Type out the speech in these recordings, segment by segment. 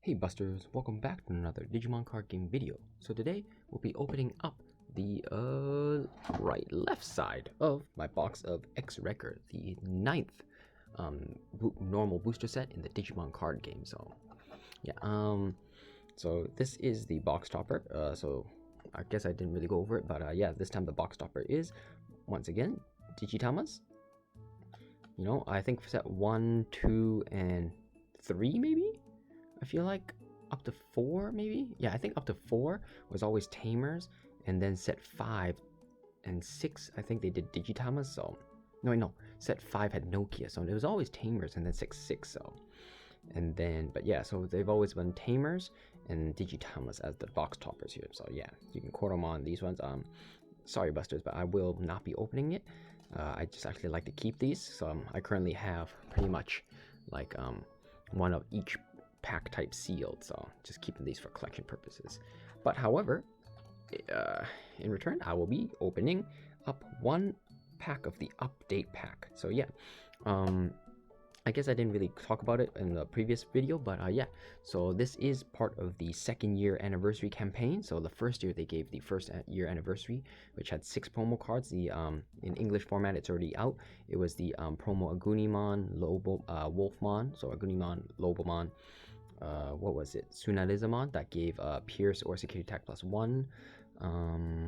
Hey Busters, welcome back to another Digimon Card Game video. So today we'll be opening up the left side of my box of X-Record, the 9th normal booster set in the Digimon Card Game. So yeah, so this is the box topper. So I guess I didn't really go over it, but yeah, this time the box topper is once again Digitamas. You know, I think set 1, 2, and 3 maybe. I feel like up to 4 maybe. Yeah, I think up to 4 was always Tamers, and then set 5 and 6 I think they did Digitamas. So no, set 5 had Nokia, so it was always Tamers, and then 6. So and then, but yeah, so they've always been Tamers and Digitamas as the box toppers here. So yeah, you can quote them on these ones. Sorry Busters, but I will not be opening it. I just actually like to keep these, so I currently have pretty much like one of each pack type sealed, so just keeping these for collection purposes. But however, in return, I will be opening up one pack of the update pack. So yeah, I guess I didn't really talk about it in the previous video, but yeah, so this is part of the 2nd year anniversary campaign. So the first year they gave the 1st year anniversary, which had 6 promo cards. The in English format, it's already out. It was the promo Agunimon, Wolfmon, so Agunimon, Lobomon, what was it? Sunalizamon, that gave Pierce or Security Attack +1.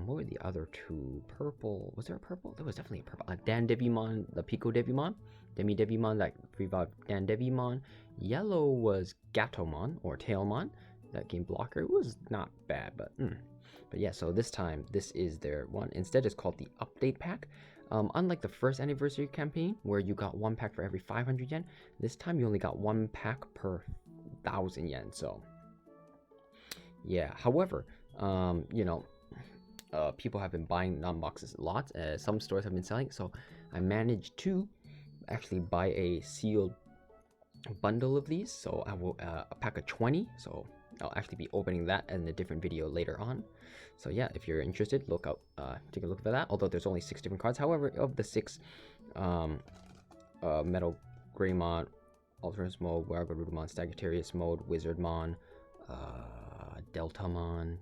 What were the other 2? Purple. Was there a purple? There was definitely a purple. Dan Devimon, the Pico Devimon. Demi Devimon, that revived Dan Devimon. Yellow was Gatomon, or Tailmon. That game blocker. It was not bad, but yeah, so this time, this is their one. Instead, it's called the Update Pack. Unlike the 1st anniversary campaign, where you got 1 pack for every 500 yen, this time you only got 1 pack per 1,000 yen. So yeah, however, you know, people have been buying non-boxes lots. Some stores have been selling, so I managed to actually buy a sealed bundle of these. So I will a pack of 20. So I'll actually be opening that in a different video later on. So yeah, if you're interested, look out, take a look for that. Although there's only 6 different cards. However, of the 6, Metal Greymon, Alternate Mode, Wargarudamon, Sagittarius Mode, Wizardmon, Deltamon,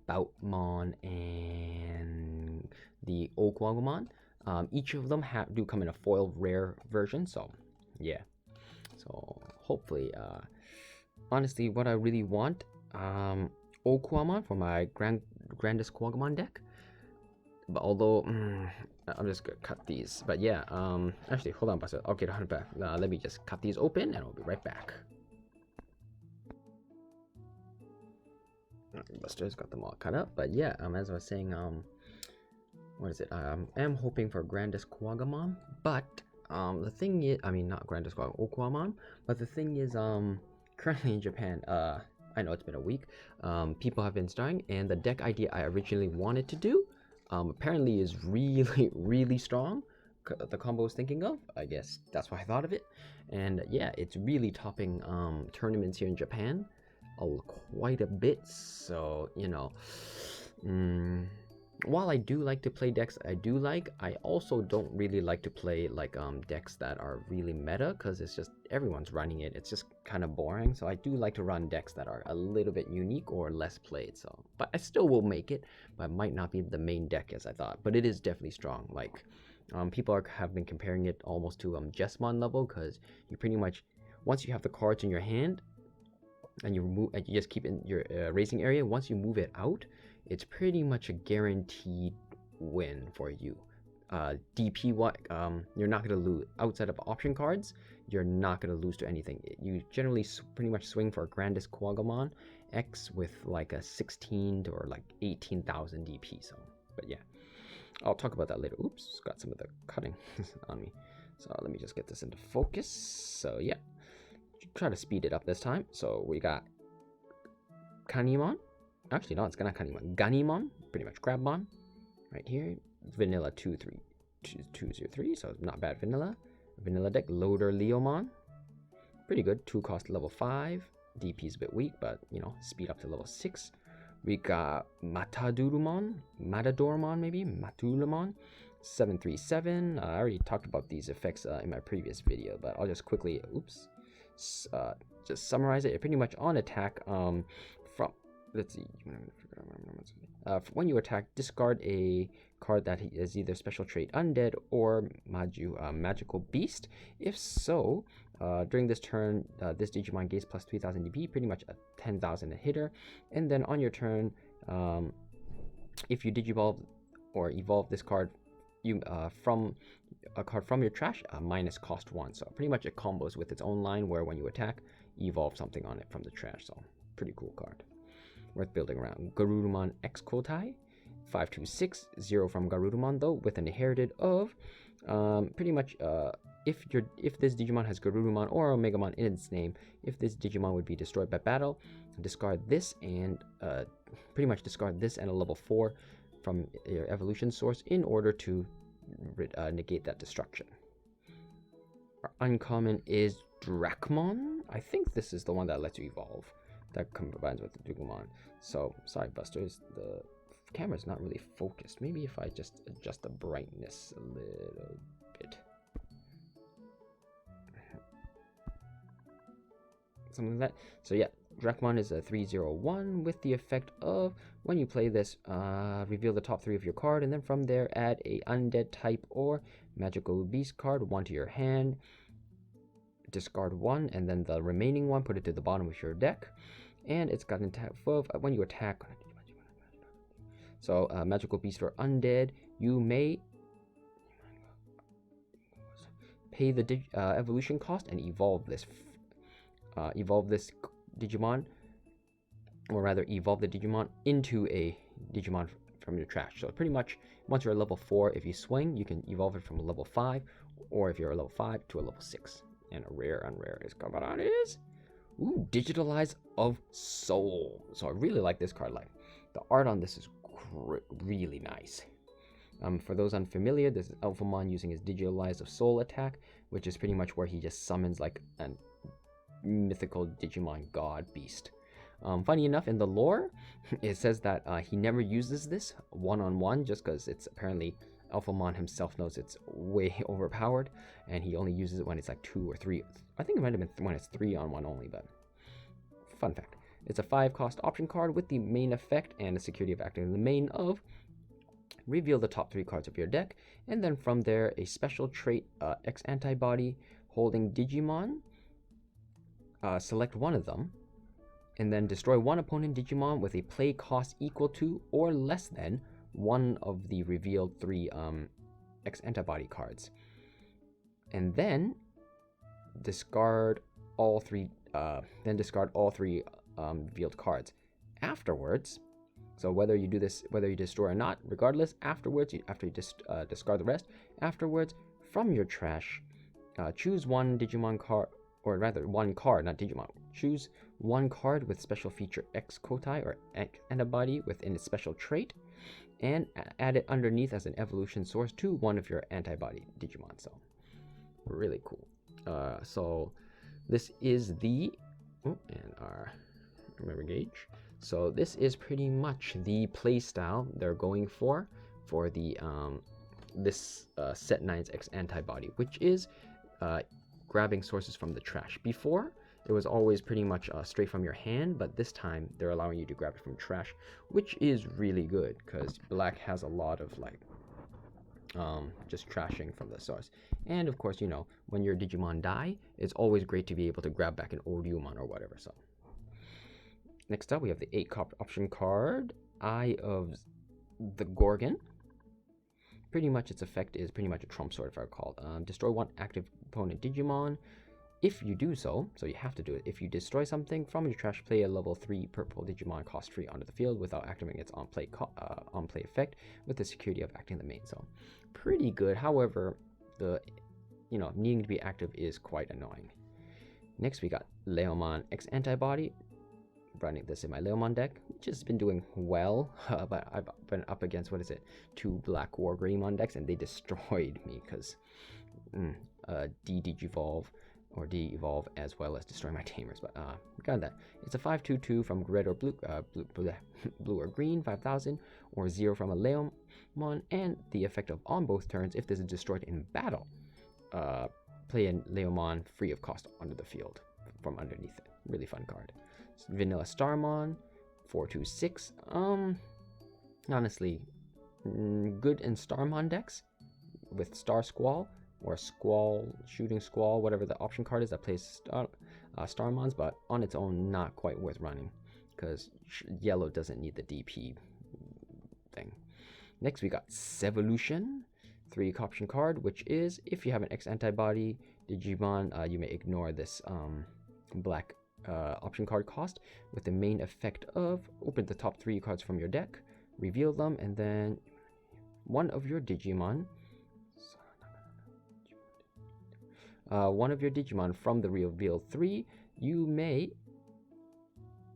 Boutmon, and the Okwagumon. Each of them do come in a foil rare version, so yeah. So hopefully, honestly, what I really want, Okwamon for my Grandest Quagmon deck. But although, I'm just gonna cut these. But yeah, actually, hold on, Buster. Okay, let me just cut these open, and I'll be right back. Buster's got them all cut up, but yeah, as I was saying, what is it? I am hoping for Grandest Quagmon, but the thing is, I mean, not Grandest Quagmon, Okwamon, but the thing is, currently in Japan, I know it's been a week, people have been starting, and the deck idea I originally wanted to do, apparently is really strong. The combo I was thinking of, I guess that's why I thought of it, and yeah, it's really topping tournaments here in Japan quite a bit. So you know, while I do like to play decks I also don't really like to play like decks that are really meta, because it's just everyone's running it. It's just kind of boring. So I do like to run decks that are a little bit unique or less played. So, but I still will make it, but it might not be the main deck as I thought. But it is definitely strong. Like people have been comparing it almost to Jesmon level, because you pretty much, once you have the cards in your hand, and you just keep in your racing area, once you move it out, it's pretty much a guaranteed win for you. DP, you're not going to lose. Outside of option cards, you're not going to lose to anything. You generally pretty much swing for a Grandest Quagmon X with like a 16 or like 18,000 DP. So, but yeah, I'll talk about that later. Oops, got some of the cutting on me. So let me just get this into focus. So yeah, try to speed it up this time. So we got Kanimon. Actually, no, it's not Kanimon. Ganimon, pretty much Crabmon. Right here, Vanilla 203, so not bad vanilla. Vanilla deck, Loader Leomon. Pretty good, 2 cost level 5. DP is a bit weak, but you know, speed up to level 6. We got Matadormon, maybe? Matulamon. 737. I already talked about these effects in my previous video, but I'll just quickly, just summarize it, pretty much on attack, from, let's see, when you attack, discard a card that is either special trait Undead or Magical Beast. If so, during this turn, this Digimon gains plus 3000 DP, pretty much a 10,000 a hitter. And then on your turn, if you Digivolve or evolve this card, you from a card from your trash, minus cost 1. So pretty much it combos with its own line, where when you attack, evolve something on it from the trash. So pretty cool card, worth building around. Garurumon X Kotai, 526, 0 from Garurumon though, with an inherited of pretty much if this Digimon has Garurumon or Omegamon in its name, if this Digimon would be destroyed by battle, discard this and pretty much discard this and a level 4 from your evolution source in order to negate that destruction. Our uncommon is Dracmon. I think this is the one that lets you evolve, that combines with the Digimon. So sorry, Busters, the camera's not really focused. Maybe if I just adjust the brightness a little bit. Something like that. So yeah, Dracmon is a 3/0/1 with the effect of, when you play this, reveal the top 3 of your card, and then from there add a undead type or magical beast card, 1 to your hand, discard 1, and then the remaining 1 put it to the bottom of your deck. And it's got an attack of, when you attack, so magical beast or undead, you may pay the evolution cost and evolve this Digimon, or rather evolve the Digimon into a Digimon from your trash. So pretty much once you're a level 4, if you swing, you can evolve it from a level 5, or if you're a level 5 to a level 6. And a rare unrare is coming on is Digitalize of Soul. So I really like this card. Like, the art on this is really nice. For those unfamiliar, this is Alphamon using his Digitalize of Soul attack, which is pretty much where he just summons like a mythical Digimon god beast. Funny enough, in the lore, it says that he never uses this one-on-one, just because it's apparently Alphamon himself knows it's way overpowered, and he only uses it when it's like 2 or 3. I think it might have been when it's 3-on-1 only, but fun fact. It's a 5-cost option card with the main effect and the security of acting in the main of reveal the top 3 cards of your deck, and then from there a special trait, X-Antibody holding Digimon, select one of them, and then destroy one opponent Digimon with a play cost equal to or less than one of the revealed 3 X-Antibody cards, and then discard all 3 revealed cards. Afterwards, so whether you do this, whether you destroy or not, regardless, afterwards, after you discard the rest, afterwards, from your trash, choose one Digimon card, or rather one card, not Digimon. Choose one card with special feature X Kotai or X Antibody within its special trait, and add it underneath as an evolution source to one of your antibody Digimon. So really cool. So this is the and our memory gauge. So this is pretty much the play style they're going for the this set 9's X-Antibody, which is grabbing sources from the trash. Before, it was always pretty much straight from your hand, but this time they're allowing you to grab it from trash, which is really good because Black has a lot of like just trashing from the source. And of course, you know, when your Digimon die, it's always great to be able to grab back an old Umon or whatever. So next up, we have the 8-cop option card, Eye of the Gorgon. Pretty much its effect is pretty much a trump sword, if I recall. Destroy one active opponent Digimon. If you do so you have to do it. If you destroy something from your trash, play a level 3 purple Digimon cost 3 onto the field without activating its on-play effect with the security of acting the main. So pretty good. However, the needing to be active is quite annoying. Next, we got Leomon X-Antibody. Running this in my Leomon deck, which has been doing well, but I've been up against, 2 Black War Greymon decks, and they destroyed me because de-Digivolve or de-evolve as well as destroy my tamers. But we got that. It's a 5/2/2 from red or blue, blue or green, 5,000, or 0 from a Leomon, and the effect of on both turns, if this is destroyed in battle, play a Leomon free of cost onto the field from underneath it. really fun card. Vanilla Starmon, 426. Honestly, good in Starmon decks with Star Squall or Squall, Shooting Squall, whatever the option card is that plays Starmons, but on its own, not quite worth running because yellow doesn't need the DP thing. Next, we got Revolution, 3 option card, which is if you have an X-Antibody Digimon, you may ignore this black option card cost with the main effect of open the top 3 cards from your deck, reveal them, and then one of your Digimon from the reveal 3, you may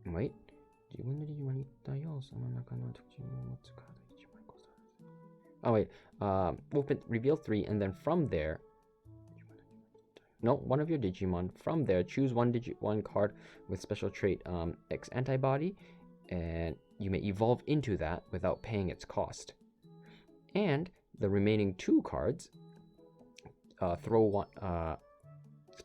wait. Open reveal 3, and then from there, one of your Digimon. From there, choose one card with special trait X-Antibody, and you may evolve into that without paying its cost. And the remaining 2 cards,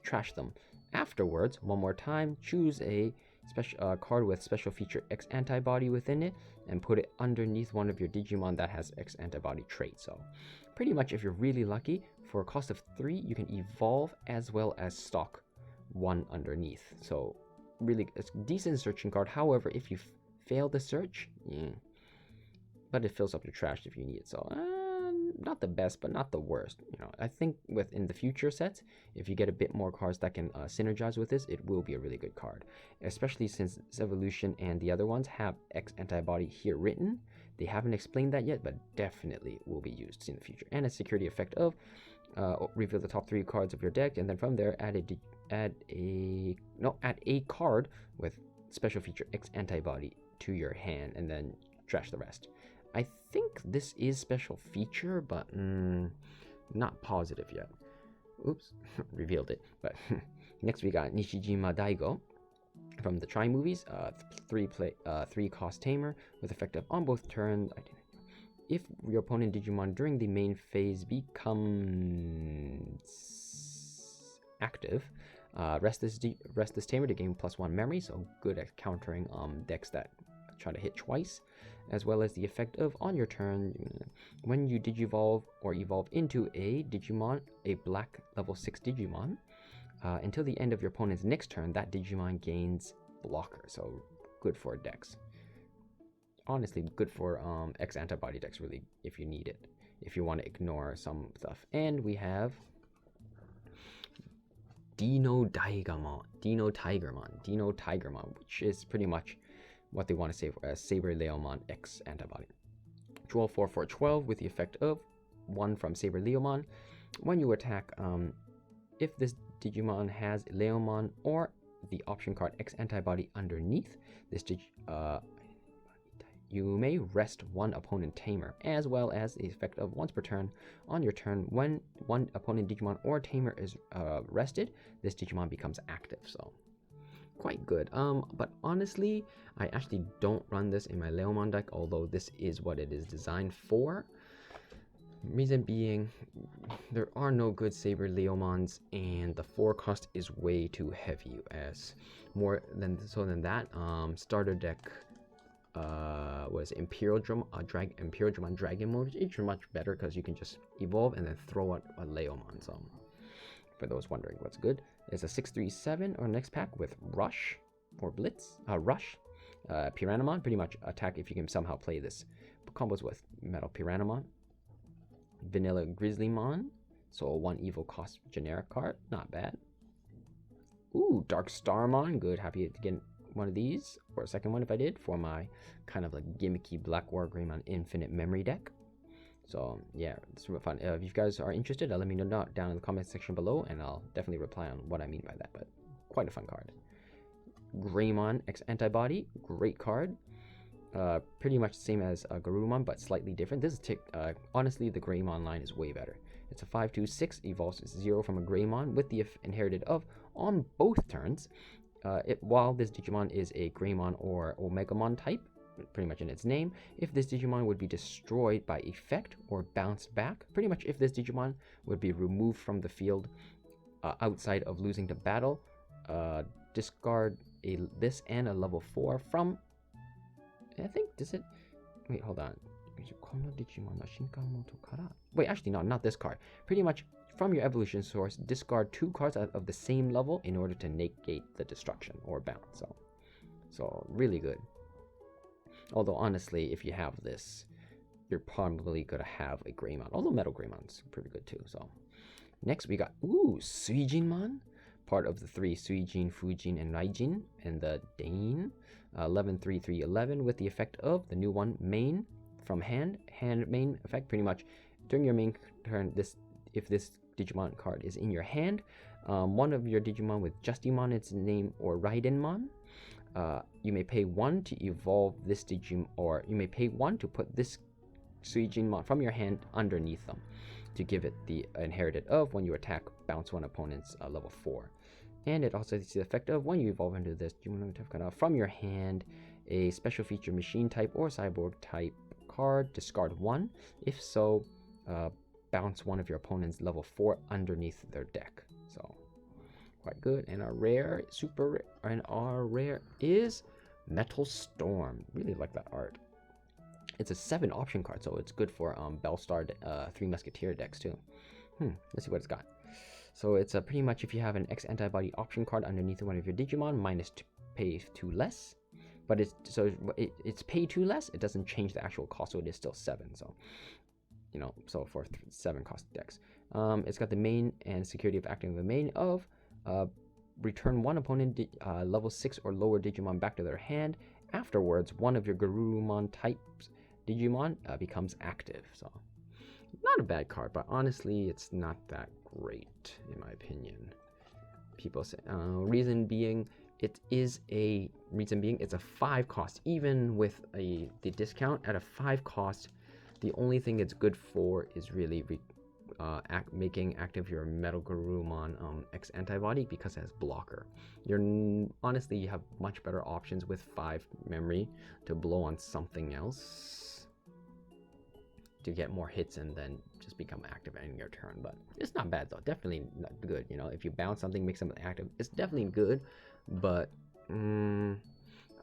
trash them. Afterwards, one more time, choose a special card with special feature X-Antibody within it and put it underneath one of your Digimon that has X-Antibody trait. So pretty much if you're really lucky, for a cost of 3, you can evolve as well as stock one underneath. So really, it's a decent searching card. However, if you fail the search, but it fills up your trash if you need it. So not the best, but not the worst. I think within the future sets, if you get a bit more cards that can synergize with this, it will be a really good card. Especially since Evolution and the other ones have X-Antibody here written. They haven't explained that yet, but definitely will be used in the future. And a security effect of reveal the top 3 cards of your deck, and then from there add a card with special feature X-Antibody to your hand, and then trash the rest. I think this is special feature, but not positive yet. Oops, revealed it. But next we got Nishijima Daigo from the Tri movies, 3 cost tamer with effective on both turns. If your opponent Digimon during the main phase becomes active, rest this tamer to gain +1 memory, so good at countering decks that try to hit twice, as well as the effect of on your turn, when you Digivolve or evolve into a Digimon, a black level 6 Digimon, until the end of your opponent's next turn, that Digimon gains blocker, so good for decks. Honestly, good for X-Antibody decks, really, if you need it, if you want to ignore some stuff. And we have Dino Tigermon, which is pretty much what they want to say for Saber Leomon X-Antibody. 12/4 12 with the effect of 1 from Saber Leomon. When you attack, if this Digimon has Leomon or the option card X-Antibody underneath this you may rest one opponent tamer, as well as the effect of once per turn on your turn. When one opponent Digimon or tamer is rested, this Digimon becomes active. So quite good. But honestly, I actually don't run this in my Leomon deck, although this is what it is designed for. Reason being, there are no good Saber Leomons, and the 4 cost is way too heavy. As more than that, starter deck was Imperial Dramon Dragon Mode, which is much better because you can just evolve and then throw out a Leomon. So for those wondering what's good, it's a 6/3/7 or next pack with Rush or Blitz. Pyranomon, pretty much attack if you can somehow play this. Combos with Metal Pyranomon, Vanilla Grizzlymon, so a 1 evil cost generic card, not bad. Ooh, Dark Starmon, good. Happy to get one of these, or a second one if I did, for my kind of like gimmicky Black War Greymon Infinite Memory deck. So yeah, it's super fun. If you guys are interested, let me know down in the comment section below, and I'll definitely reply on what I mean by that, but quite a fun card. Greymon X-Antibody, great card. Pretty much the same as Garurumon, but slightly different. This is honestly, the Greymon line is way better. It's a 5/2/6, evolves 0 from a Greymon with the inherited of on both turns. While this Digimon is a Greymon or Omegamon type, pretty much in its name, if this Digimon would be destroyed by effect or bounced back, pretty much if this Digimon would be removed from the field outside of losing the battle, discard this and a level 4 from, I think, does it, wait, hold on. Wait, actually, no, not this card. Pretty much from your evolution source, discard 2 cards of the same level in order to negate the destruction or bounce. So really good. Although honestly, if you have this, you're probably gonna have a Greymon. Although Metal Greymon's pretty good too. So next we got Suijinmon, part of the 3 Suijin, Fujin, and Raijin, and the Dane 11-3-3-11 with the effect of the new one main from hand main effect. Pretty much during your main turn, if this Digimon card is in your hand, one of your Digimon with Justimon its name or Raidenmon, you may pay 1 to evolve this Digimon, or you may pay 1 to put this Suijinmon from your hand underneath them to give it the inherited of when you attack, bounce one opponent's level 4. And it also has the effect of when you evolve into this from your hand, a special feature machine type or cyborg type card, discard 1. If so, bounce one of your opponent's level 4 underneath their deck. So quite good. And our rare, super rare, and our rare is Metal Storm. Really like that art. It's a 7 option card, so it's good for Bellstar 3 Musketeer decks too. Let's see what it's got. So it's pretty much if you have an X-Antibody option card underneath one of your Digimon, minus pay 2 less. But it's pay 2 less. It doesn't change the actual cost, so it is still 7. So you know, so for 7 cost decks, it's got the main and security of acting the main of return one opponent level 6 or lower Digimon back to their hand. Afterwards, one of your Garurumon types Digimon becomes active. So not a bad card, but honestly, it's not that great in my opinion. People say reason being it's a 5 cost. Even with the discount at a 5 cost, the only thing it's good for is really making active your Metal Garurumon X-Antibody because it has blocker. Honestly, you have much better options with 5 memory to blow on something else to get more hits and then just become active in your turn. But it's not bad though. Definitely not good. You know, if you bounce something, make something active, it's definitely good. But I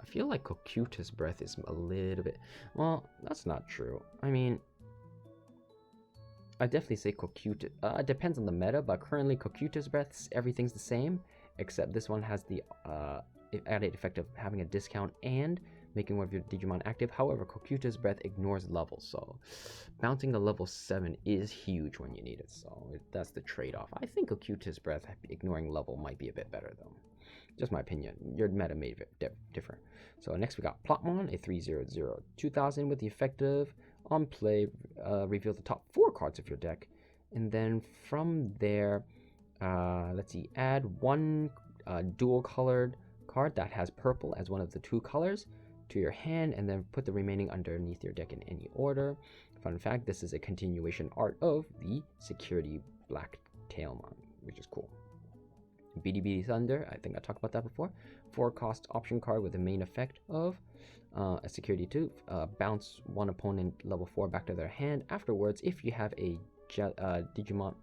feel like Cocytus Breath is a little bit, well, that's not true. I mean, I definitely say Cocytus. It depends on the meta, but currently Cocytus Breath, everything's the same, except this one has the added effect of having a discount and making one of your Digimon active. However, Cocytus Breath ignores levels, so bouncing a level 7 is huge when you need it. So that's the trade-off. I think Cocytus Breath ignoring level might be a bit better though. Just my opinion. Your meta may be different. So next we got Plotmon, a 3/0/0/2000 with the effect of on play, reveal the top 4 cards of your deck, and then from there, let's see, add 1 dual colored card that has purple as one of the 2 colors to your hand, and then put the remaining underneath your deck in any order. Fun fact: this is a continuation art of the Security Black Tailmon, which is cool. BT Thunder, I think I talked about that before. 4 cost option card with the main effect of a security 2, bounce one opponent level 4 back to their hand. Afterwards, if you have a Digimon,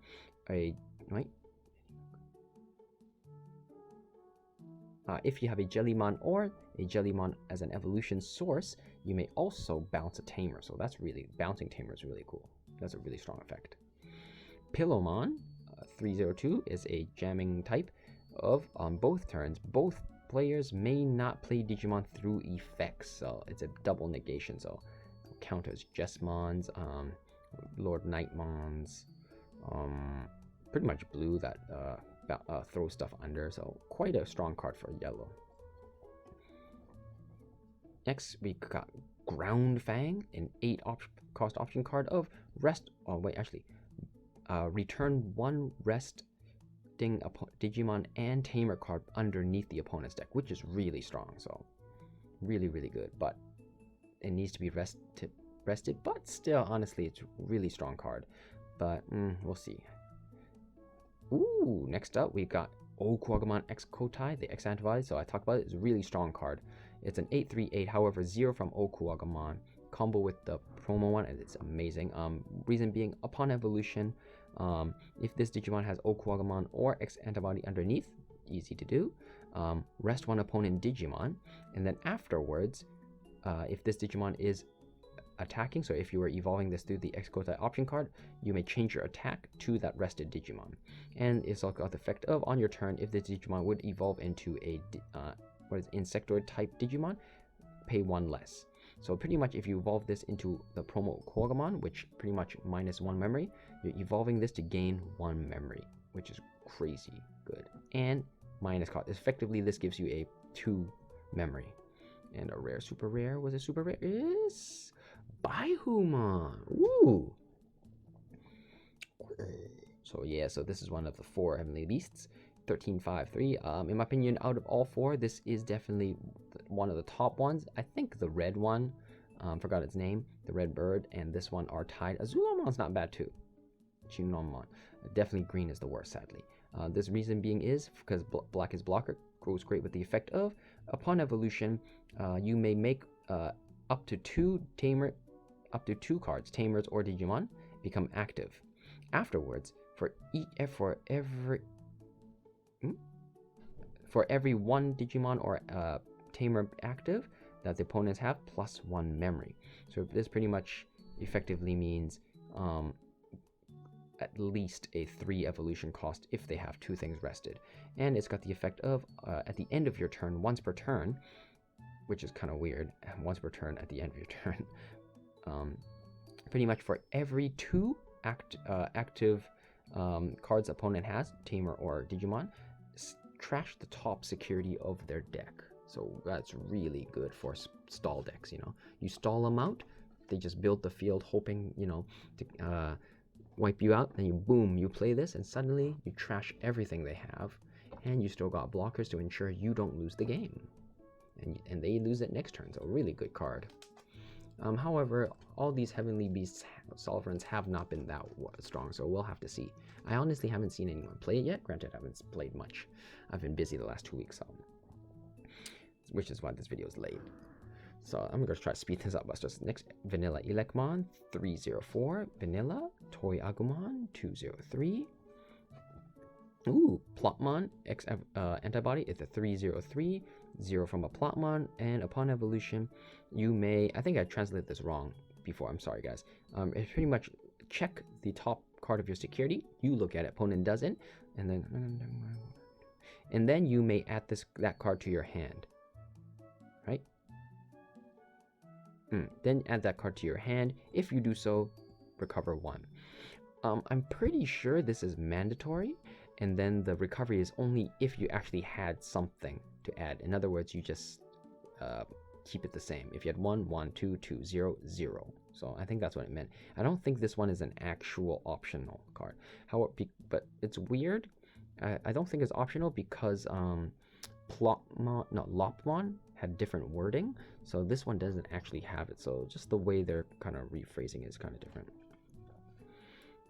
if you have a Jelly Mon or a Jelly Mon as an evolution source, you may also bounce a Tamer. So that's really, bouncing Tamer is really cool. That's a really strong effect. Pillowmon 3/0/2 is a jamming type of on both turns. Both players may not play Digimon through effects, so it's a double negation. So counters Jesmons, Lord Nightmons, pretty much blue that throw stuff under. So quite a strong card for yellow. Next we got Ground Fang, an 8 cost option card of rest. Oh wait, actually, return 1 resting Digimon and Tamer card underneath the opponent's deck, which is really strong. So really, really good. But it needs to be rested. But still, honestly, it's a really strong card. But we'll see. Ooh, next up we got Okuagamon X Kotai, the X-Antibody. So I talked about it. It's a really strong card. It's an 8/3/8. However, 0 from Okuagamon. Combo with the promo one, and it's amazing. Reason being, upon evolution, if this Digimon has Okuagamon or X-Antibody underneath, easy to do, rest one opponent Digimon, and then afterwards, if this Digimon is attacking, so if you were evolving this through the X-Kotai option card, you may change your attack to that rested Digimon. And it's also got the effect of, on your turn, if this Digimon would evolve into a insectoid type Digimon, pay 1 less. So pretty much if you evolve this into the promo Kogamon, which pretty much -1 memory, you're evolving this to gain 1 memory, which is crazy good. And minus cost. Effectively, this gives you a 2 memory. And a rare, super rare, was it super rare? Is Pyranomon. Woo! So yeah, so this is one of the 4 Heavenly Beasts. 1353. In my opinion, out of all 4, this is definitely one of the top ones. I think the red one, forgot its name, the red bird, and this one are tied. Azulomon's not bad too. Chinomon. Definitely green is the worst, sadly. This reason being is because black is blocker, goes great with the effect of, upon evolution, you may make up to 2 cards, Tamers or Digimon, become active. Afterwards, for every 1 Digimon or Tamer active that the opponents have, +1 memory. So this pretty much effectively means at least a 3 evolution cost if they have 2 things rested. And it's got the effect of, at the end of your turn, once per turn, which is kind of weird, once per turn at the end of your turn, pretty much for every 2 active cards opponent has, Tamer or Digimon, trash the top security of their deck. So that's really good for stall decks, you know. You stall them out, they just build the field hoping, you know, to wipe you out, and you boom, you play this, and suddenly you trash everything they have, and you still got blockers to ensure you don't lose the game. And they lose it next turn, so really good card. However, all these Heavenly Beasts sovereigns have not been that strong, so we'll have to see. I honestly haven't seen anyone play it yet. Granted, I haven't played much. I've been busy the last 2 weeks, which is why this video is late. So I'm going to try to speed this up. Let's just next, Vanilla Elecmon 304, Vanilla, Toy Agumon 203. Ooh, Plotmon X-Antibody is a 303, 0 from a Plotmon, and upon evolution, you may, I think I translated this wrong before, I'm sorry guys. It's pretty much check the top card of your security, you look at it, opponent doesn't, and then you may add that card to your hand, right? Then add that card to your hand. If you do so, recover 1. I'm pretty sure this is mandatory, and then the recovery is only if you actually had something to add. In other words, you just keep it the same. If you had 1, 1, 2, 2, 0, 0. So I think that's what it meant. I don't think this one is an actual optional card. But it's weird. I don't think it's optional because Plotmon had different wording. So this one doesn't actually have it. So just the way they're kind of rephrasing it is kind of different.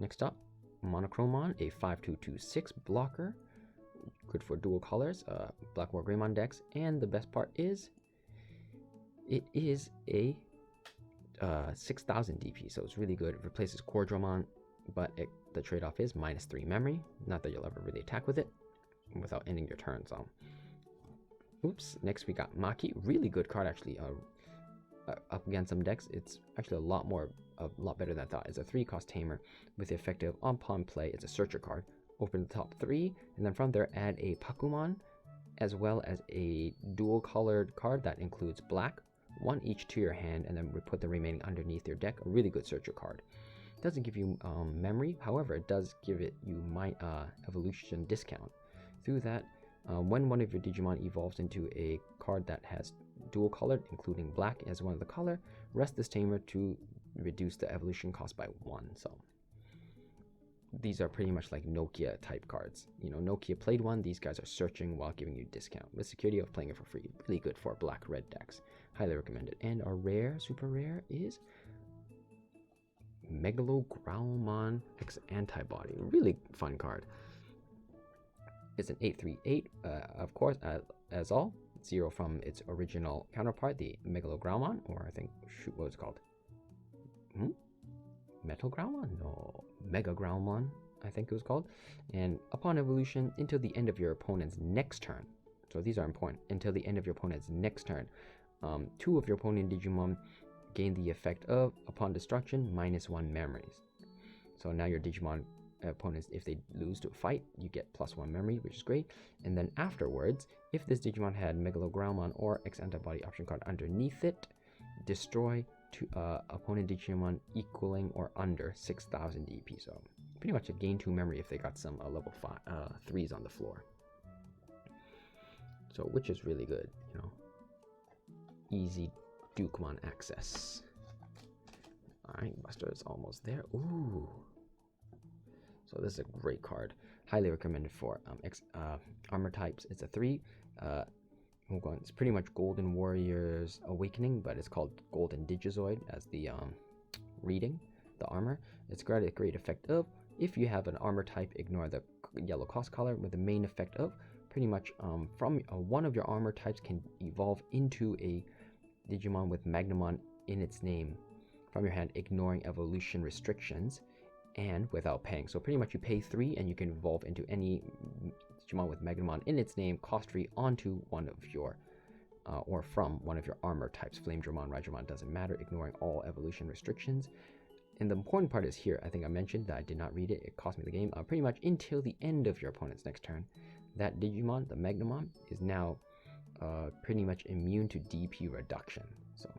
Next up, Monochromon, a 5226 blocker. Good for dual colors, Black War Greymon decks. And the best part is, it is a 6000 DP, so it's really good. It replaces Quadramon, but the trade-off is -3 memory. Not that you'll ever really attack with it without ending your turn, so. Oops, next we got Maki, really good card actually. Up against some decks, it's actually a lot better than I thought. It's a 3-cost Tamer with the effect of on pawn play. It's a searcher card. Open the top 3, and then from there add a Pakumon, as well as a dual-colored card that includes black, 1 each to your hand, and then we put the remaining underneath your deck. A really good searcher card. It doesn't give you memory, however, it does give you evolution discount. Through that, when one of your Digimon evolves into a card that has dual colored, including black as one of the color, rest this Tamer to reduce the evolution cost by 1. So these are pretty much like Nokia type cards. You know, Nokia played one, these guys are searching while giving you discount with security of playing it for free. Really good for black red decks. Highly recommended. And our rare, super rare is Megalo X-Antibody. Really fun card. It's an 838, of course, as all. 0 from its original counterpart, the Megalo, or I think, shoot, what was it called? Metal Groundmon? No, Mega Groundmon, I think it was called. And upon evolution, until the end of your opponent's next turn, So these are important. Until the end of your opponent's next turn, 2 of your opponent Digimon gain the effect of, upon destruction, -1 memories. So now your Digimon opponents, if they lose to a fight, you get +1 memory, which is great. And then afterwards, if this Digimon had Megalo or X-Antibody option card underneath it, destroy opponent Digimon equaling or under 6,000 DP. So pretty much a gain 2 memory if they got some level 3s on the floor. So which is really good, you know. Easy Dukemon access. Alright, Buster is almost there. Ooh. So this is a great card. Highly recommended for armor types. It's a 3. It's pretty much Golden Warrior's Awakening, but it's called Golden Digizoid as the reading, the armor. It's got a great effect of, if you have an armor type, ignore the yellow cost color, with the main effect of, pretty much from one of your armor types can evolve into a Digimon with Magnamon in its name from your hand, ignoring evolution restrictions and without paying. So pretty much you pay 3 and you can evolve into any Digimon with Magnamon in its name, cost-free, onto one of your or from one of your armor types. Flame Dramon, Raidramon, doesn't matter, ignoring all evolution restrictions. And the important part is here, I think I mentioned that I did not read it, it cost me the game. Pretty much until the end of your opponent's next turn, that Digimon, the Magnamon, is now pretty much immune to DP reduction. So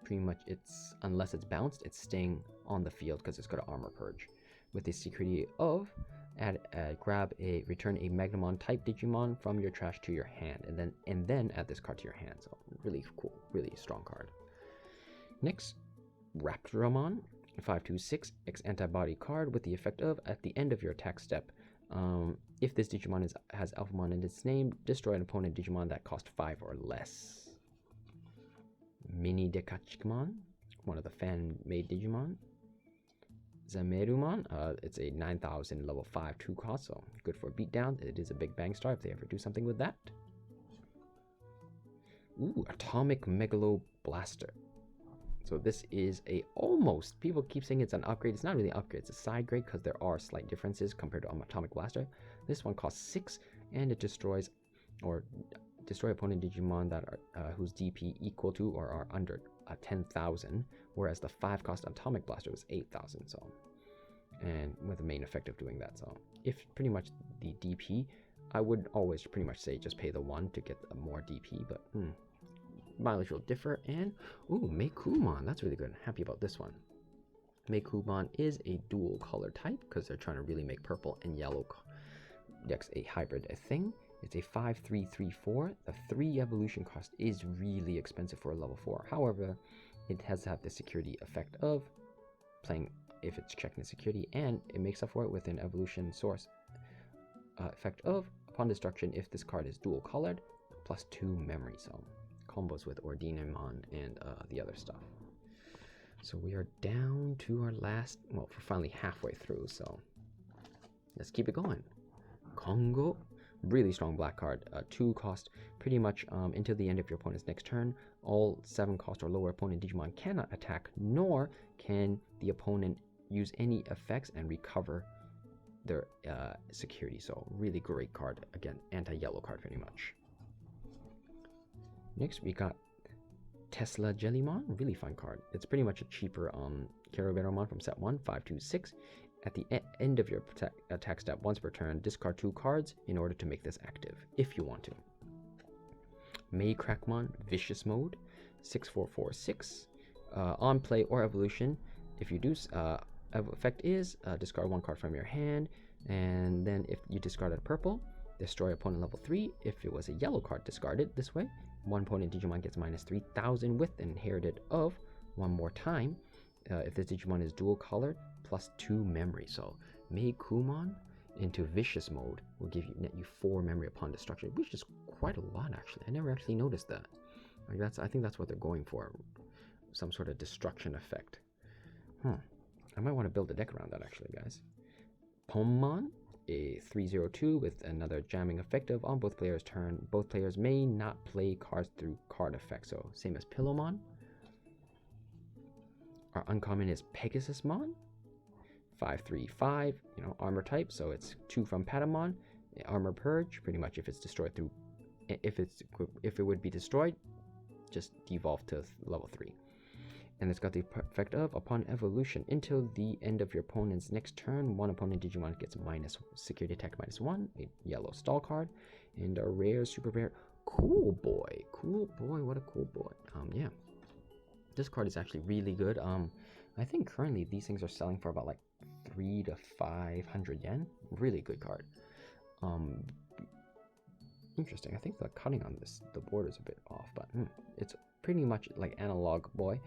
pretty much it's, unless it's bounced, it's staying on the field because it's got an armor purge. With the security of, return a Magnamon type Digimon from your trash to your hand, and then add this card to your hand. So really cool, really strong card. Next, Raptoramon, 526 X-Antibody card with the effect of, at the end of your attack step, if this Digimon has Alphamon in its name, destroy an opponent Digimon that cost 5 or less. Mini Dekachikmon, one of the fan-made Digimon. Zamerumon, it's a 9,000 level 5 2 cost, so good for beatdown. It is a big bang star if they ever do something with that. Ooh, Atomic Megalo Blaster. So this is a almost, people keep saying it's an upgrade. It's not really an upgrade, it's a side grade because there are slight differences compared to Atomic Blaster. This one costs 6 and it destroys opponent Digimon that are whose DP equal to or are under 10,000, whereas the 5 cost Atomic Blaster was 8,000. So, and with the main effect of doing that. So if pretty much the DP, I would always pretty much say just pay the 1 to get more DP, but mileage will differ. And ooh, Meikumon, that's really good. I'm happy about this one. Meikumon is a dual color type because they're trying to really make purple and yellow decks a hybrid thing. It's a 5-3-3-4. The 3 evolution cost is really expensive for a level 4. However, it has to have the security effect of playing if it's checking the security, and it makes up for it with an evolution source effect of, upon destruction, if this card is dual colored, +2 memory. So combos with Ordinamon and the other stuff. So we are down to our last, well, we're finally halfway through, so let's keep it going. Kongo, really strong black card, 2 cost, pretty much until the end of your opponent's next turn. All 7 cost or lower opponent Digimon cannot attack, nor can the opponent use any effects and recover their security. So really great card, again, anti-yellow card pretty much. Next we got Tesla Jelly Mon, really fun card. It's pretty much a cheaper Pyranomon from set 1, 526. At the end of your attack step, once per turn, discard 2 cards in order to make this active, if you want to. Maycrackmon, Vicious Mode, 6446. On play or evolution, if you do, effect is discard 1 card from your hand, and then if you discarded a purple, destroy opponent level 3. If it was a yellow card, discard it this way. One opponent Digimon gets -3,000 with inherited of 1 more time. If this Digimon is dual colored, +2 memory. So Meikumon into Vicious Mode will net you 4 memory upon destruction, which is quite a lot actually. I never actually noticed that. Like I think that's what they're going for, some sort of destruction effect. I might want to build a deck around that actually, guys. Plotmon, a 302 with another jamming effective on both players' turn. Both players may not play cards through card effect, so same as Pillowmon. Our uncommon is Pegasusmon, 535, armor type, so it's 2 from Patamon. Armor Purge, pretty much if it's destroyed through, if it would be destroyed, just devolve to level 3. And it's got the effect of, upon evolution, until the end of your opponent's next turn, one opponent Digimon gets minus security attack -1, a yellow stall card, and a rare, super rare, cool boy, what a cool boy. Yeah, this card is actually really good. I think currently these things are selling for about like 300 to 500 yen. Really good card. Interesting. I think the cutting on the board is a bit off, but it's pretty much like Analog Boy.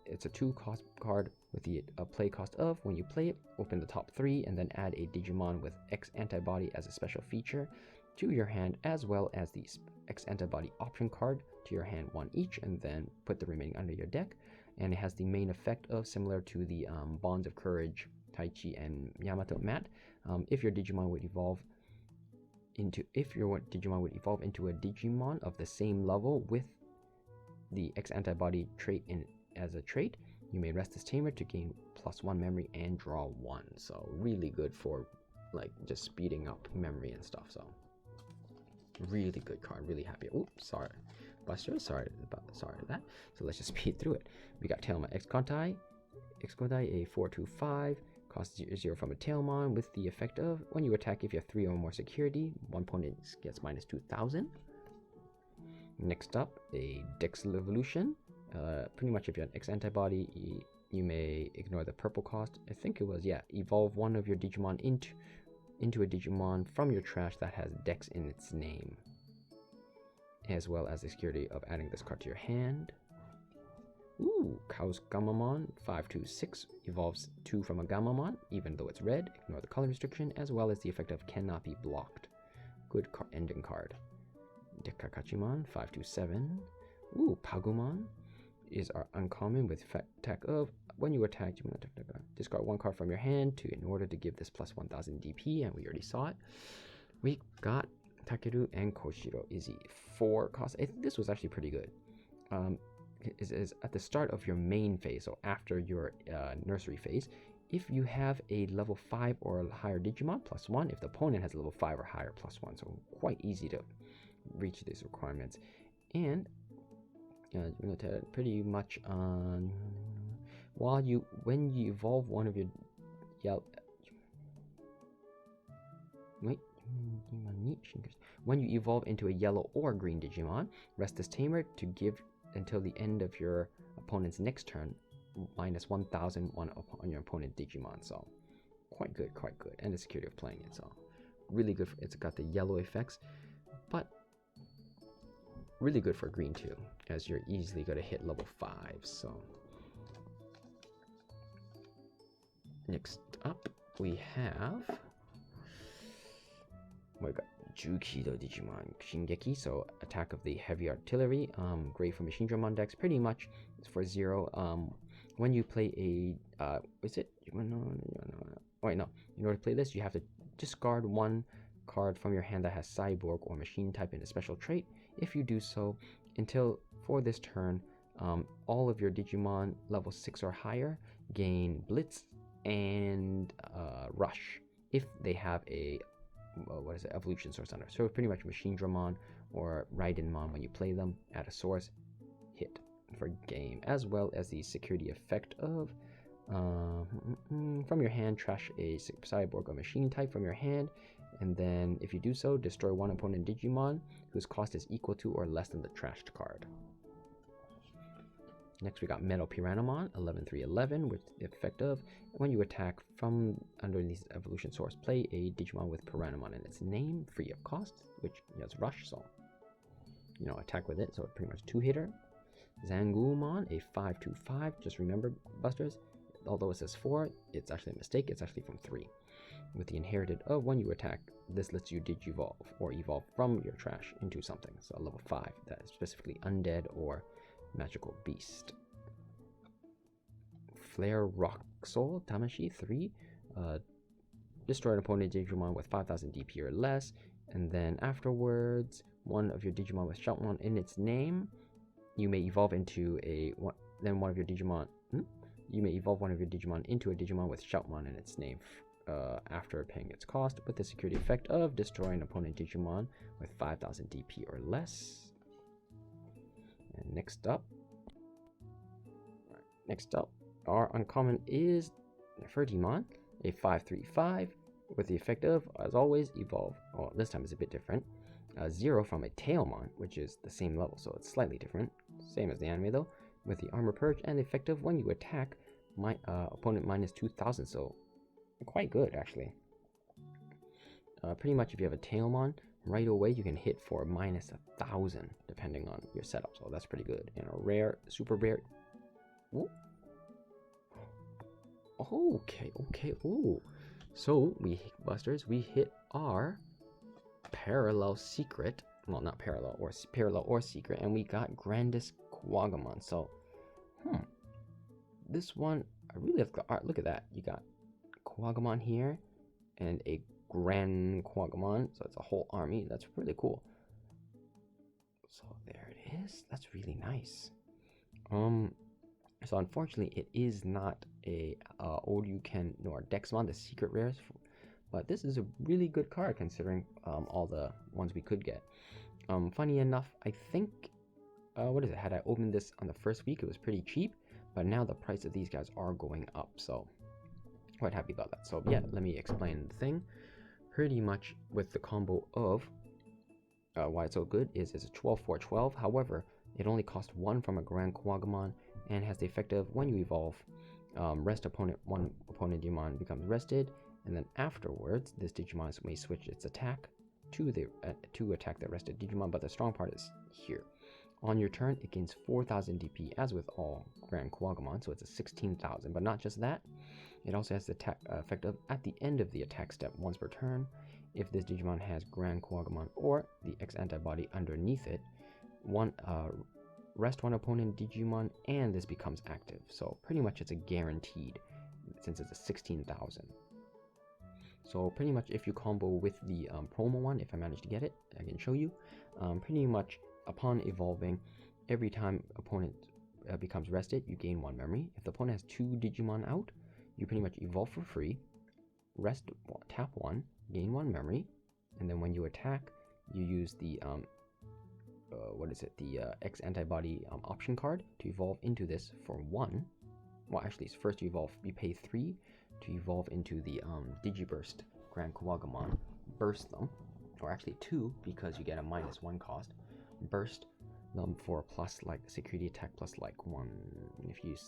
It's a 2-cost card with the play cost of, when you play it, open the top 3 and then add a Digimon with X-Antibody as a special feature to your hand, as well as the X-Antibody option card to your hand, 1 each, and then put the remaining under your deck. And it has the main effect of, similar to the Bonds of Courage, Taichi, and Yamato Mat. If your Digimon would evolve into a Digimon of the same level with the X-Antibody trait as a trait, you may rest this tamer to gain +1 memory and draw 1. So really good for like just speeding up memory and stuff. So really good card. Really happy. Oops, sorry, Buster. Sorry that. So let's just speed through it. We got Tailmon X-Kontai, a 4/2/5. Cost 0 from a Tailmon with the effect of, when you attack, if you have 3 or more security, one opponent gets -2000. Next up, a Dex Revolution. Pretty much if you have X-Antibody, you may ignore the purple cost. I think it was, yeah, evolve one of your Digimon into a Digimon from your trash that has Dex in its name, as well as the security of adding this card to your hand. Ooh, Chaos Gamamon 5/2/6 evolves 2 from a Gamamon, even though it's red. Ignore the color restriction, as well as the effect of cannot be blocked. Good ending card. Dekakachimon 5/2/7. Ooh, Pagumon is our uncommon with attack of, when you attack, discard 1 card from your hand in order to give this +1000 DP, and we already saw it. We got Takeru and Koshiro Izzy 4 cost. This was actually pretty good. Is at the start of your main phase, so after your nursery phase, if you have a level 5 or higher Digimon, +1. If the opponent has a level 5 or higher, +1. So quite easy to reach these requirements. And pretty much on when you evolve one of your when you evolve into a yellow or green Digimon, rest this tamer to give until the end of your opponent's next turn -1000 on your opponent Digimon. So quite good, and the security of playing it. So really good. It's got the yellow effects, but really good for green too, as you're easily going to hit level 5. So next up we have, we got Jukido Digimon Shingeki, so attack of the heavy artillery, great for Machine Drum on decks, pretty much for 0. When you play a in order to play this, you have to discard 1 card from your hand that has Cyborg or Machine type in a special trait. If you do so, for this turn, all of your Digimon level 6 or higher gain Blitz and Rush if they have a evolution source under. So pretty much Machine Drummon or Raidenmon, when you play them at a source, hit for game, as well as the security effect of from your hand, trash a Cyborg or Machine type from your hand, and then if you do so, destroy 1 opponent Digimon whose cost is equal to or less than the trashed card. Next we got Metal Pyranomon 11/3/11 with the effect of, when you attack from underneath evolution source, play a Digimon with Pyranomon in its name, free of cost, which has Rush, so attack with it, so it's pretty much 2-hitter. Zangulmon, a 5/2/5. Just remember, Busters, although it says 4, it's actually a mistake. It's actually from 3. With the inherited of, when you attack, this lets you Digivolve or evolve from your trash into something. So a level 5 that is specifically undead or magical beast. Flare Rock Soul Tamashi 3. Destroy an opponent Digimon with 5000 DP or less, and then afterwards, one of your Digimon with Shoutmon in its name, you may evolve into one of your Digimon into a Digimon with Shoutmon in its name, after paying its cost, with the security effect of destroy an opponent Digimon with 5000 DP or less. And next up, our uncommon is Nefertimon, a 5/3/5, with the effect of, as always, evolve. Oh, this time is a bit different. 0 from a Tailmon, which is the same level, so it's slightly different. Same as the anime though, with the armor purge and effective when you attack my opponent minus 2000, so quite good actually. Pretty much if you have a Tailmon, right away you can hit for minus 1000 depending on your setup, so that's pretty good. And a rare, super rare. Ooh. Okay. Ooh. So we hit our parallel secret. Well, not parallel or secret, and we got Grandest Quagamon. So, this one I really have to look at that. You got Quagamon here and a Grand Quagamon, so it's a whole army. That's really cool. So there it is. That's really nice. So unfortunately, it is not a Oryuken nor Dexmon, the secret rares, but this is a really good card considering all the ones we could get. Funny enough, I think what is it? Had I opened this on the first week, it was pretty cheap, but now the price of these guys are going up, so quite happy about that. So yeah, let me explain the thing. Pretty much with the combo of why it's so good is it's a 12/4/12. However, it only costs 1 from a Grand Quagamon and has the effect of when you evolve, rest opponent, one opponent Digimon becomes rested, and then afterwards this Digimon may switch its attack to attack the rested Digimon. But the strong part is here. On your turn, it gains 4000 DP as with all Grand Quagamon, so it's a 16,000. But not just that, it also has the attack effect of at the end of the attack step once per turn. If this Digimon has Grand Quagamon or the X-Antibody underneath it, rest one opponent Digimon, and this becomes active. So pretty much it's a guaranteed, since it's a 16,000. So pretty much if you combo with the promo one, if I manage to get it, I can show you. Pretty much upon evolving, every time opponent becomes rested, you gain 1 memory. If the opponent has 2 Digimon out, you pretty much evolve for free, tap 1, gain 1 memory, and then when you attack, you use the the X-Antibody option card to evolve into this for 1. Well, actually, it's first you evolve, you pay 3 to evolve into the Digiburst Grand Quagamon, burst them, or actually 2 because you get a -1 cost, burst them for plus like security attack plus like 1.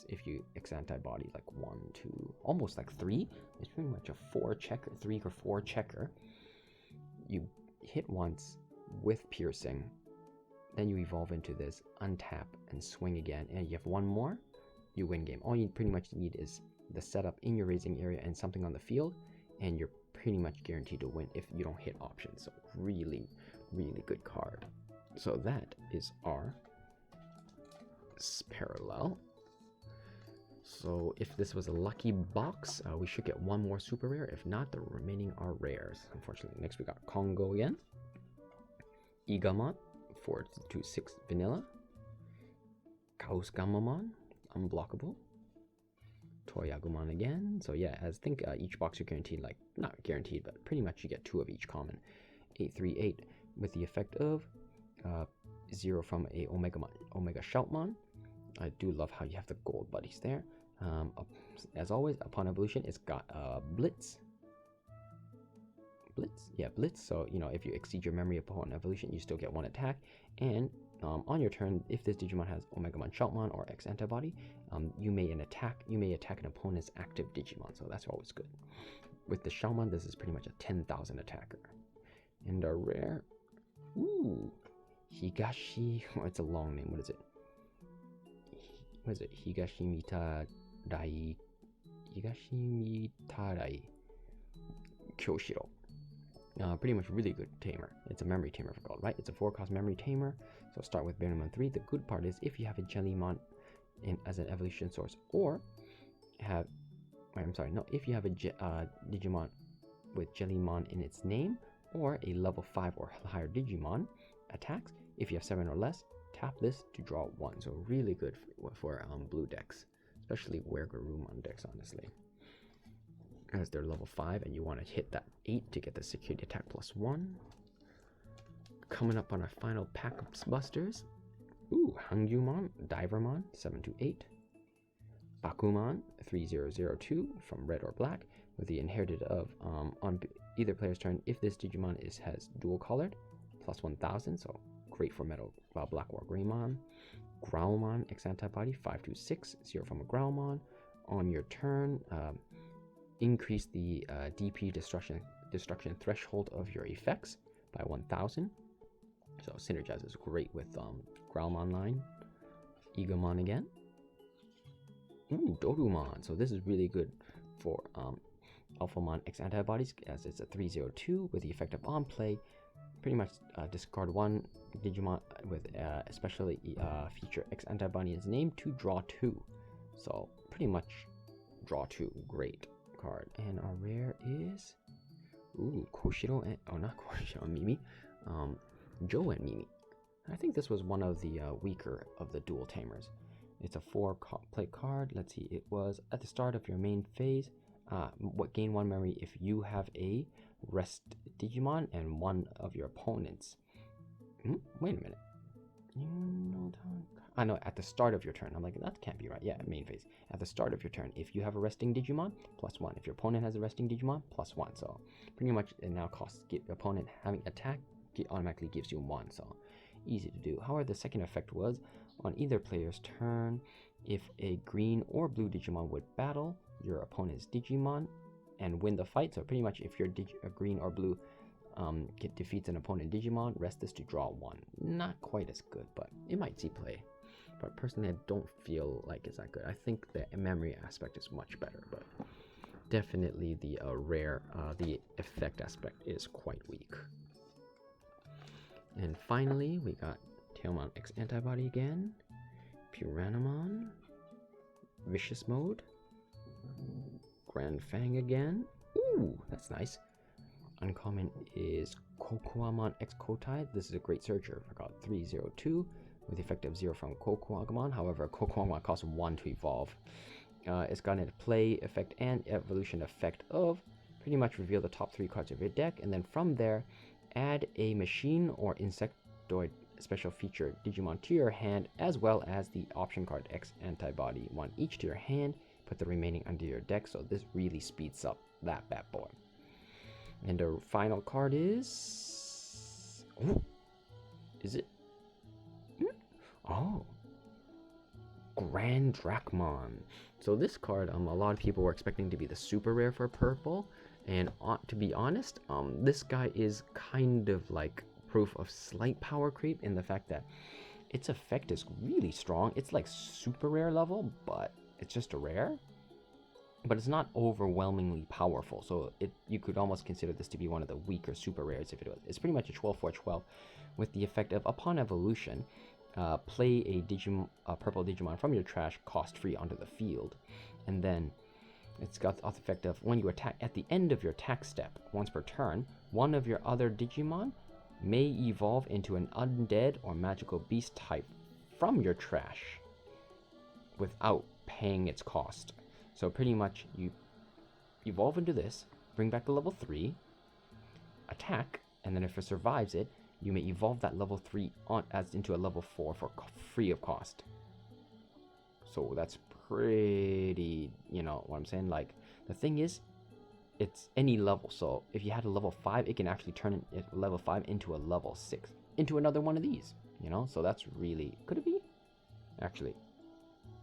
If you X-Antibody like 1, 2, almost like 3. It's pretty much a 4 checker, 3 or 4 checker. You hit once with piercing, then you evolve into this, untap and swing again, and you have 1 more, you win game. All you pretty much need is the setup in your raising area and something on the field, and you're pretty much guaranteed to win if you don't hit options. So really, really good card. So that is our parallel. So if this was a lucky box, we should get 1 more super rare. If not, the remaining are rares, unfortunately. Next we got Kongo again, Igamon, 4/6 vanilla, Kausgamamon, unblockable, Toyagumon again. So yeah, I think each box you're guaranteed, like, not guaranteed, but pretty much you get 2 of each common. 8/3/8 with the effect of 0 from a Omega Shoutmon. I do love how you have the gold buddies there. As always, upon evolution, it's got Blitz. Blitz. So, you know, if you exceed your memory upon evolution, you still get 1 attack. And on your turn, if this Digimon has Omegamon Shoutmon or X-Antibody, you may attack an opponent's active Digimon. So that's always good. With the Shoutmon, this is pretty much a 10,000 attacker. And a rare, Higashi. Oh, it's a long name. What is it? Higashimitarai Kyoshiro. Pretty much really good tamer. It's a memory tamer for gold, right? It's a 4-cost memory tamer. So start with Pyranomon 3. The good part is if you have a Jelly Mon as an evolution source, or if you have a Digimon with Jelly Mon in its name, or a level 5 or higher Digimon attacks, if you have 7 or less, tap this to draw 1. So really good for blue decks, especially Wergarumon decks, honestly. as their level 5, and you want to hit that 8 to get the security attack +1. Coming up on our final pack of busters. Ooh, Hangyumon, Divermon, 728. Bakumon, 3002 from red or black, with the inherited of on either player's turn, if this Digimon has dual colored, +1000, so great for metal black or Greymon. Growlmon, X-Antibody, 526, 0 from a Growlmon. On your turn, increase the DP destruction threshold of your effects by 1000. So synergizes great with Growlmon line. Eagomon again. Ooh, Dorumon. So this is really good for Alphamon X antibodies, as it's a 302 with the effect of on play. Pretty much discard one Digimon with especially feature X antibody in its name to draw 2. So pretty much draw 2. Great card. And our rare is Koshiro and not Koshiro, Mimi. Joe and Mimi. I think this was one of the weaker of the dual tamers. It's a 4-play card. Let's see, it was at the start of your main phase. Gain 1 memory if you have a rest Digimon and one of your opponents. Wait a minute. I know, at the start of your turn. I'm like, that can't be right. Yeah, main phase. At the start of your turn, if you have a resting Digimon, +1. If your opponent has a resting Digimon, +1. So pretty much it now costs opponent having attack automatically gives you 1. So easy to do. However, the second effect was on either player's turn, if a green or blue Digimon would battle your opponent's Digimon and win the fight. So pretty much if your green or blue defeats an opponent Digimon, rest this to draw 1. Not quite as good, but it might see play. But personally, I don't feel like it's that good. I think the memory aspect is much better, but definitely the the effect aspect is quite weak. And finally, we got Tailmon X Antibody again, Pyranomon, Vicious Mode, Grand Fang again. Ooh, that's nice. Uncommon is Kokuamon X Kotai. This is a great searcher. I got 302 with the effect of 0 from Kokuamon. However, Kokuamon costs 1 to evolve. It's got a play effect and evolution effect of pretty much reveal the top 3 cards of your deck, and then from there, add a machine or insectoid special feature Digimon to your hand, as well as the option card X Antibody, 1 each to your hand. Put the remaining under your deck, so this really speeds up that bad boy. And the final card is... Oh! Is it? Oh! Grand Drachmon. So this card, a lot of people were expecting to be the super rare for purple. And to be honest, this guy is kind of like proof of slight power creep in the fact that its effect is really strong. It's like super rare level, but it's just a rare. But it's not overwhelmingly powerful, so you could almost consider this to be one of the weaker super rares if it was. It's pretty much a 12/4/12 with the effect of, upon evolution, play a purple Digimon from your trash cost-free onto the field. And then it's got the effect of, when you attack at the end of your attack step, once per turn, one of your other Digimon may evolve into an undead or magical beast type from your trash without paying its cost. So pretty much you evolve into this, bring back the level 3, attack, and then if it survives it, you may evolve that level 3 into a level 4 for free of cost. So that's pretty, you know what I'm saying? Like, the thing is, it's any level. So if you had a level 5, it can actually turn level 5 into a level 6, into another one of these, you know? So that's really, could it be? Actually,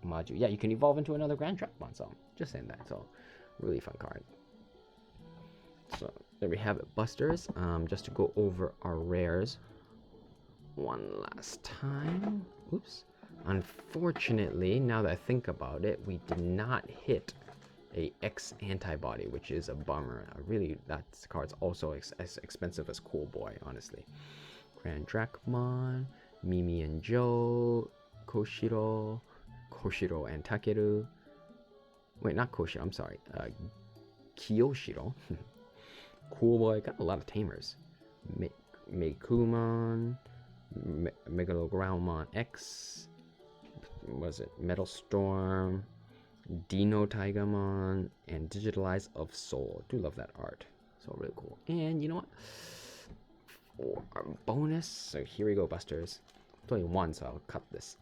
Maju. Yeah, you can evolve into another Grand Drachmon, so just saying that. So really fun card. So there we have it, busters. Just to go over our rares one last time. Oops. Unfortunately, now that I think about it, we did not hit a X Antibody, which is a bummer. Really, that card's also as expensive as Cool Boy, honestly. Grand Drachmon, Mimi and Joe, Koshiro and Takeru. Wait, not Koshiro, I'm sorry. Kiyoshiro. Cool Boy, got a lot of tamers. Meikumon, Megalo Growlmon X. Was it Metal Storm? Dino Tigamon and Digitalize of Soul. Do love that art. So really cool. And you know what? For our bonus, so here we go, Busters. It's only one, so I'll cut this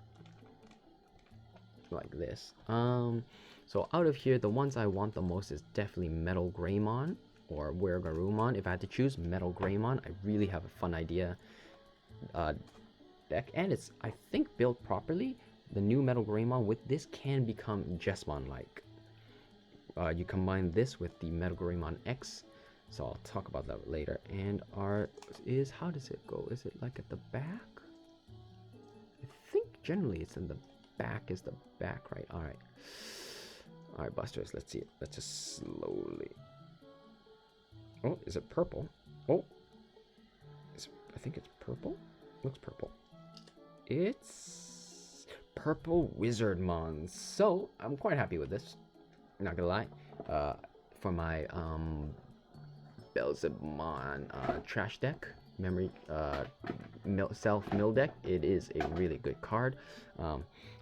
like this. So out of here, the ones I want the most is definitely Metal Greymon or Weregarumon. If I had to choose Metal Greymon, I really have a fun idea deck, and it's, I think, built properly. The new Metal Greymon with this can become Jesmon-like. You combine this with the Metal Greymon X, so I'll talk about that later. And our is, how does it go? Is it like at the back? I think generally it's in the back, is the back, right? Alright. Alright, Busters, let's see it. Let's just slowly. Oh, is it purple? Oh. I think it's purple? Looks purple. It's Purple Wizardmon. So, I'm quite happy with this. Not gonna lie. For my Belzebumon trash deck, memory self-mill deck, it is a really good card.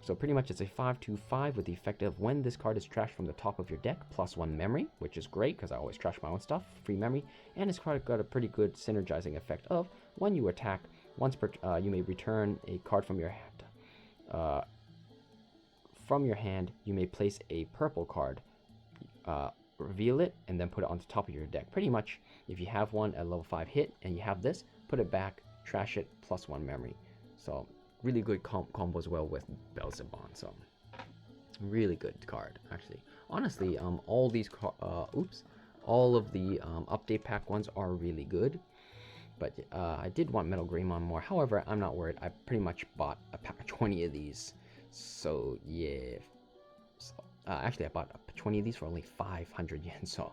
So pretty much it's a 5/2/5 with the effect of when this card is trashed from the top of your deck, +1 memory, which is great because I always trash my own stuff, free memory. And this card got a pretty good synergizing effect of when you attack, once per you may return a card from your hand. From your hand, you may place a purple card, reveal it, and then put it on the top of your deck. Pretty much, if you have one at level 5 hit and you have this, put it back, trash it, +1 memory. So really good combos well with Belzebumon. So really good card, actually. Honestly, all these all of the update pack ones are really good. But I did want Metal Greymon more. However, I'm not worried. I pretty much bought a pack of 20 of these. So yeah. So, actually, I bought 20 of these for only 500 yen. So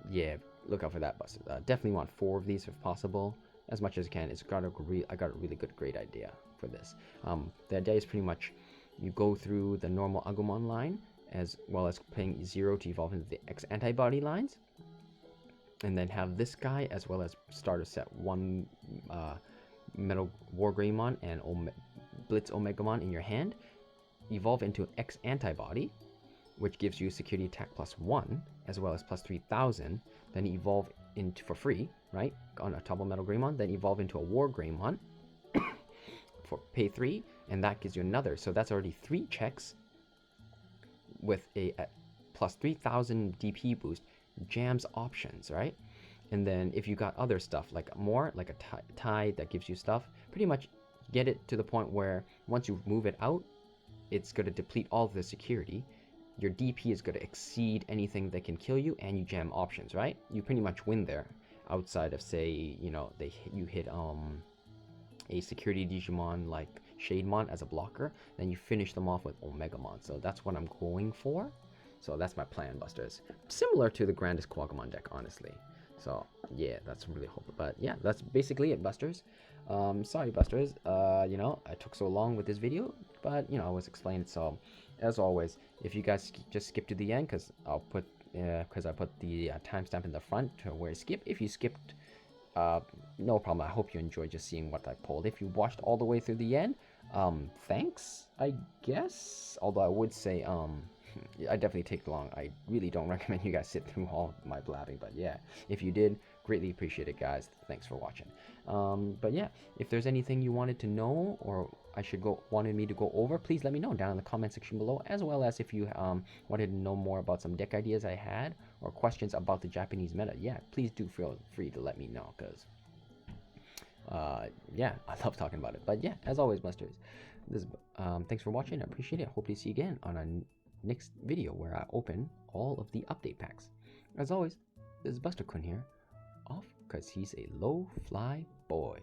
yeah, look out for that, Buster. Definitely want 4 of these if possible, as much as you can. I got a really great idea for this. The idea is pretty much you go through the normal Agumon line as well as paying 0 to evolve into the X-Antibody lines, and then have this guy as well as starter set 1 Metal War Greymon and Blitz Omegamon in your hand. Evolve into X-Antibody, which gives you security attack +1 as well as +3000. Then evolve into, for free, right, on a top of Metal Greymon. Then evolve into a War Greymon for pay 3, and that gives you another. So that's already 3 checks with a +3000 DP boost. Jams options, right? And then if you got other stuff like a tide that gives you stuff, pretty much get it to the point where once you move it out, it's going to deplete all of the security. Your DP is going to exceed anything that can kill you, and you jam options, right? You pretty much win there. Outside of, say, you know, you hit a security Digimon like Shademon as a blocker, then you finish them off with Omegamon. So that's what I'm going for. So that's my plan, Busters. Similar to the Grandest Quagamon deck, honestly. So yeah, that's really hopeful. But yeah, that's basically it, Busters. Sorry, Busters. You know, I took so long with this video, but you know, I was explained. So as always, if you guys just skip to the end, because I put the timestamp in the front to where you skip. If you skipped, no problem. I hope you enjoyed just seeing what I pulled. If you watched all the way through the end, thanks, I guess. Although I would say, I definitely take long. I really don't recommend you guys sit through all my blabbing, but yeah, if you did, greatly appreciate it, guys. Thanks for watching. But yeah, if there's anything you wanted to know or wanted me to go over, please let me know down in the comment section below, as well as if you wanted to know more about some deck ideas I had or questions about the Japanese meta. Yeah, please do feel free to let me know, because yeah, I love talking about it. But yeah, as always, Busters, thanks for watching. I appreciate it. Hope to see you again on a next video where I open all of the update packs. As always, this is Buster-kun here, off because he's a low-fly boy.